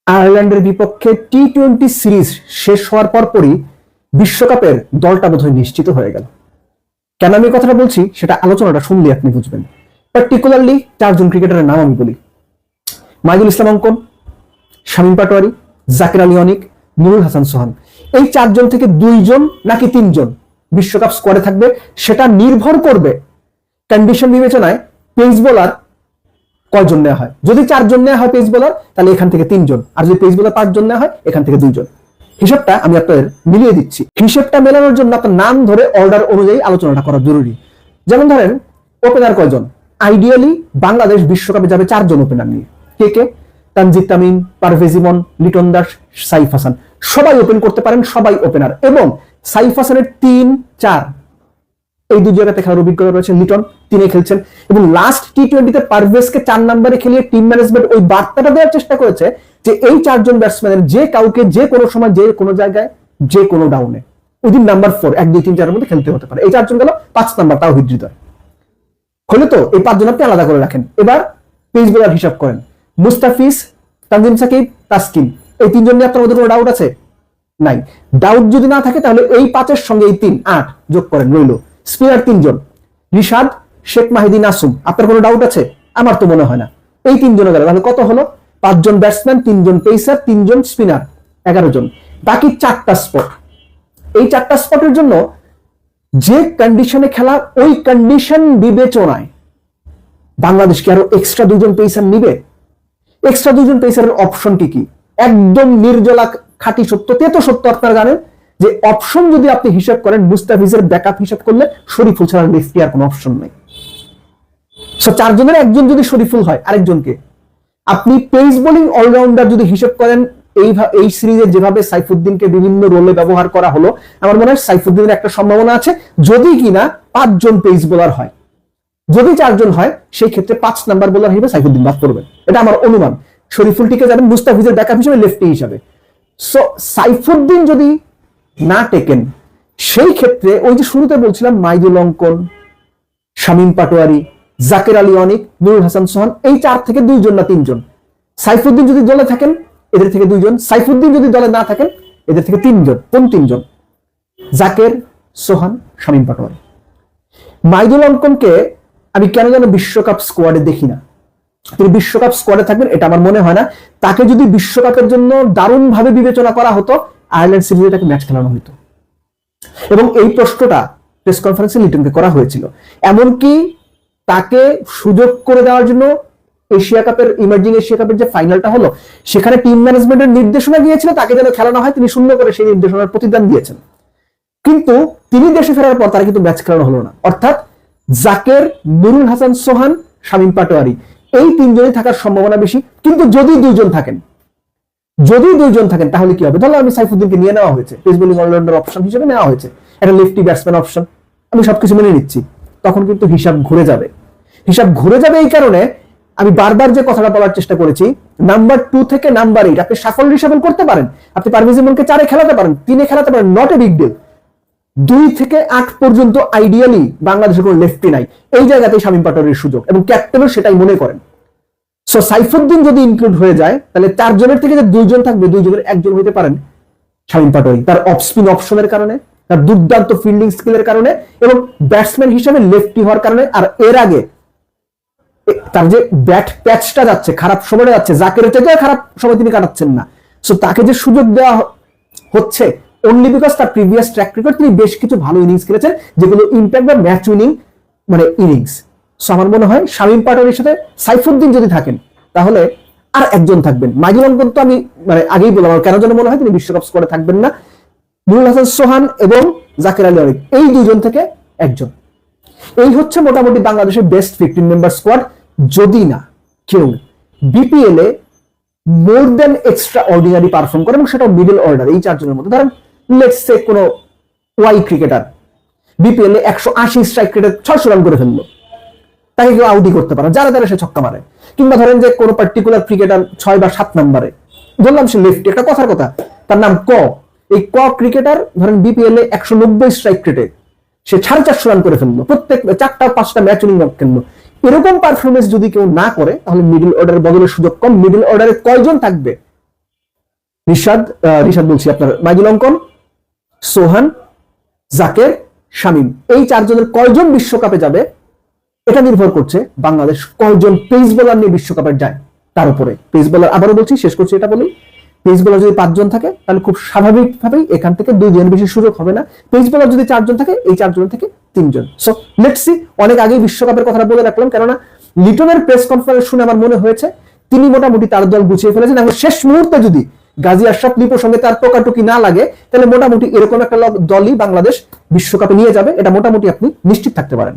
আয়ারল্যান্ডের বিপক্ষে টি-20 সিরিজ শেষ হওয়ার পরপরই বিশ্বকাপের দলটা বোধহয় নিশ্চিত হয়ে গেল। কেন আমি কথাটা বলছি সেটা আলোচনাটা শুনলে আপনি বুঝবেন। পার্টিকুলারলি চারজন ক্রিকেটারের নাম আমি বলি: মাইদুল ইসলাম অঙ্কন, শামীম পাটোয়ারি, জাকির আলী অনিক, নুরুল হাসান সোহান। এই চারজন থেকে দুইজন নাকি তিনজন বিশ্বকাপ স্কোয়াডে থাকবে সেটা নির্ভর করবে কন্ডিশন বিবেচনায় পেস বোলার কয়জন নেওয়া হয়। যদি চারজন নেওয়া হয় পেস বোলার, তাহলে এখান থেকে তিনজন, আর যদি পেস বোলার পাঁচজন নেওয়া হয় এখান থেকে দুইজন। হিসাবটা আমি আপনাদের মিলিয়ে দিচ্ছি। হিসেবটা মেলানোর জন্য আপনার নাম ধরে অর্ডার অনুযায়ী আলোচনাটা করা জরুরি। যেমন ধরেন ওপেনার কয়জন? আইডিয়ালি বাংলাদেশ বিশ্বকাপে যাবে চারজন ওপেনার নিয়ে। কে কে? তানজিদ তামিম, পারভেজ ইমন, লিটন দাস, সাইফ হাসান। সবাই ওপেন করতে পারেন, সবাই ওপেনার। এবং সাইফ হাসানের 3-4 এই দুই জায়গাতে খেলার অভিজ্ঞতা রয়েছে। লিটন 3-এ খেলছেন এবং লাস্ট টি-20তে পারভেজকে 4 নম্বরে খেলিয়ে টিম ম্যানেজমেন্ট ওই বার্তাটা দেওয়ার চেষ্টা করেছে যে এই চারজন ব্যাটসম্যানের যে কাউকে যে কোনো সময় যে কোনো জায়গায় যে কোনো ডাউনে উইদিন নাম্বার 4 1 2 3 4 এর মধ্যে খেলতে হতে পারে। এই চারজন গেল 5 নাম্বার, তাও হৃদয় হলে তো এই 5 জন আপনি আলাদা করে রাখেন। এবার পেস বোলার হিসাব করেন: মুস্তাফিজ, তানজিম সাকিব, তাসকিন। এই তিনজন নিয়ে আপনার মধ্যে কোনো ডাউট আছে? নাই। ডাউট যদি না থাকে তাহলে এই 5-এর সঙ্গে এই 3 8 যোগ করেন, রইল স্পিনার 3 জন: রিশাদ, শেখ মাহিদি, নাসুম। আপনার কোনো ডাউট আছে? আমার তো মনে হয় না। এই 3 জন গেল, তাহলে কত হলো? 5 জন ব্যাটসম্যান, 3 জন পেসার, 3 জন স্পিনার, 11 জন। বাকি 4টা স্পট। এই 4টা স্পটের জন্য যে কন্ডিশনে খেলা ওই কন্ডিশন বিবেচনায় বাংলাদেশ কি আরো এক্সট্রা 2 জন পেসার নিবে? এক্সট্রা 2 জন পেসারের অপশন কি? একদম নির্জলা খাঁটি সত্য, তেতো সত্য আপনারা জানেন যে অপশন যদি আপনি হিসাব করেন, মুস্তাফিজের ব্যাকআপ হিসাব করলে শরীফুল ছাড়া লেফটি আর কোনো অপশন নেই। সো 4 জনের একজন যদি শরীফুল হয়, আরেকজনকে আপনি পেস বোলিং অলরাউন্ডার যদি হিসাব করেন, এই সিরিজে যেভাবে সাইফুদ্দিনকে বিভিন্ন রোলে ব্যবহার করা হলো, আমার মনে হয় সাইফুদ্দিনের একটা সম্ভাবনা আছে যদি কিনা 5 জন পেস বোলার হয়। যদি 4 জন হয় সেই ক্ষেত্রে 5 নাম্বার বোলার হিসেবে সাইফুদ্দিন বাদ পড়বে, এটা আমার অনুমান। শরীফুল টিকে যাবেন মুস্তাফিজের ব্যাকআপ হিসেবে, লেফটি হিসাবে। সো সাইফুদ্দিন যদি না টেকেন সেই ক্ষেত্রে ওই যে শুরুতে বলছিলাম মাইদুল অঙ্কন, শামীম পাটোয়ারি, জাকির আলী অনিক, নুরুল হাসান সোহান, এই 4 থেকে 2 জন না 3 জন। সাইফুদ্দিন যদি দলে থাকেন এদের থেকে 2 জন, সাইফুদ্দিন যদি দলে না থাকেন এদের থেকে 3 জন। কোন 3 জন? জাকের, সোহান, শামীম পাটোয়ারি। মাইদুল অঙ্কনকে আমি কেন যেন বিশ্বকাপ স্কোয়াডে দেখি না। তিনি বিশ্বকাপ স্কোয়াডে থাকবেন এটা আমার মনে হয় না। তাকে যদি বিশ্বকাপের জন্য দারুণভাবে বিবেচনা করা হতো, আয়ারল্যান্ড সিরিজে তাকে ম্যাচ খেলানো হতো। এবং এই প্রশ্নটা প্রেস কনফারেন্সে লিটনকে করা হয়েছিল। এমনকি তাকে সুযোগ করে দেওয়ার জন্য এশিয়া কাপের, ইমার্জিং এশিয়া কাপের যে ফাইনালটা হলো সেখানে টিম ম্যানেজমেন্টের নির্দেশনা দিয়েছিল তাকে যেন খেলানো হয়, তিনি শূন্য করে সেই নির্দেশনার প্রতিদান দিয়েছেন। কিন্তু তিনি দেশে ফেরার পর তারা কিন্তু ম্যাচ খেলানো হলো না। অর্থাৎ জাকের, নুরুল হাসান সোহান, শামীম পাটোয়ারি এই 3 জনই থাকার সম্ভাবনা বেশি। কিন্তু যদি 2 জন থাকেন তাহলে কি হবে? ধরো আমি সাইফুদ্দিনকে নিয়ে নেওয়া হয়েছে, পেস বোলিং অলরাউন্ডার অপশন হিসেবে নেওয়া হয়েছে, একটা লেফটি ব্যাটসম্যান অপশন, আমি সবকিছু মেনে নিচ্ছি। তখন কিন্তু হিসাব ঘুরে যাবে। এই কারণে আমি বারবার যে কথাটা বলার চেষ্টা করেছি, নাম্বার 2 থেকে নাম্বার 8 আপনি সাফল্য হিসাবে করতে পারেন। আপনি পারভেজ ইমনকে 4-এ খেলাতে পারেন, 3-এ খেলাতে পারেন, নট এ বিগ ডিল। 2 থেকে 8 পর্যন্ত আইডিয়ালি বাংলাদেশের কোনো লেফটি নাই। এই জায়গাতেই শামীম পাটোয়ারির সুযোগ এবং ক্যাপ্টেনও সেটাই মনে করেন। সো সাইফুদ্দিন যদি ইনক্লুড হয়ে যায় তাহলে 4 জনের থেকে যে 2 জন থাকবে, 2 জনের 1 জন হতে পারেন শামীম পাটোয়ারি, তার অফ স্পিন অপশনের কারণে, তার দুর্দান্ত ফিল্ডিং স্কিলের কারণে এবং ব্যাটসম্যান হিসেবে লেফটি হওয়ার কারণে। আর এর আগে তার যে ব্যাট প্যাচটা যাচ্ছে, খারাপ সময়টা যাচ্ছে, জাকের থেকে খারাপ সময় তিনি কাটাচ্ছেন না। সো তাকে যে সুযোগ দেওয়া হচ্ছে অনলি বিকজ তার প্রিভিয়াস ট্র্যাক রেকর্ড, তিনি বেশ কিছু ভালো ইনিংস খেলেছেন যেগুলো ইম্প্যাক্ট বা ম্যাচ উইনিং ইনিংস। সো আমার মনে হয় শামীম পাটোয়ারির সাথে সাইফুদ্দিন যদি থাকেন তাহলে আর 1 জন থাকবেন। মাইদুল অঙ্কন তো আমি আগেই বললাম আমার কেন যেন মনে হয় তিনি বিশ্বকাপ স্কোয়াডে থাকবেন না। নুরুল হাসান সোহান এবং জাকির আলী অনিক এই 2 জন থেকে 1 জন। এই হচ্ছে মোটামুটি বাংলাদেশের বেস্ট 15 মেম্বার স্কোয়াড। যদি না কেউ বিপিএল এ মোর দেন এক্সট্রা অর্ডিনারি পারফর্ম করে এবং সেটা মিডল অর্ডার, এই 4 জনের মধ্যে ধরেন লেটস সে কোনো ওয়াই ক্রিকেটার বিপিএল এ 180 স্ট্রাইক রেটে 600 রান করে ফেললো, তাকে কেউ আউটই করতে পারে, যারা সে ছক্কা মারে। কিংবা ধরেন যে কোনো পার্টিকুলার ক্রিকেটার 6 বা 7 নম্বরে, ধরলাম সে লেফটি, একটা কথার কথা, তার নাম এই ক্রিকেটার ধরেন বিপিএল এ 190 স্ট্রাইক রেটে সে 450 রান করে ফেললো, প্রত্যেক 4টা-5টা ম্যাচ উইনিং খেললো। এরকম পারফরমেন্স যদি কেউ না করে তাহলে মিডল অর্ডারের বদলের সুযোগ কম। মিডল অর্ডারে কয়জন থাকবে রিশাদ বলছি, আপনার মাইদুল অঙ্কন, সোহান, জাকের, শামীম, এই চারজনের কয়জন বিশ্বকাপে যাবে এটা নির্ভর করছে বাংলাদেশ কয়জন পেস বোলার নিয়ে বিশ্বকাপে যায় তার উপরে। পেস বোলার, আবারও বলছি, শেষ করছি এটা বলি, পেস বোলার যদি 5 জন থাকে তাহলে খুব স্বাভাবিকভাবেই এখান থেকে 2 জনের বেশি সুযোগ হবে না। পেস বোলার যদি 4 জন থাকে, এই 4 জন থেকে 3 জন। So let's see. অনেক আগেই বিশ্বকাপের কথাটা বলে রাখলাম, কেননা লিটনের প্রেস কনফারেন্স শুনে আমার মনে হয়েছে তিনি মোটামুটি তার দল গুছিয়ে ফেলেছেন। এখন শেষ মুহূর্তে যদি গাজী আশরাফ লিপোর সঙ্গে তার টোকাটুকি না লাগে, তাহলে মোটামুটি এরকম একটা দলই বাংলাদেশ বিশ্বকাপে নিয়ে যাবে, এটা মোটামুটি আপনি নিশ্চিত থাকতে পারেন।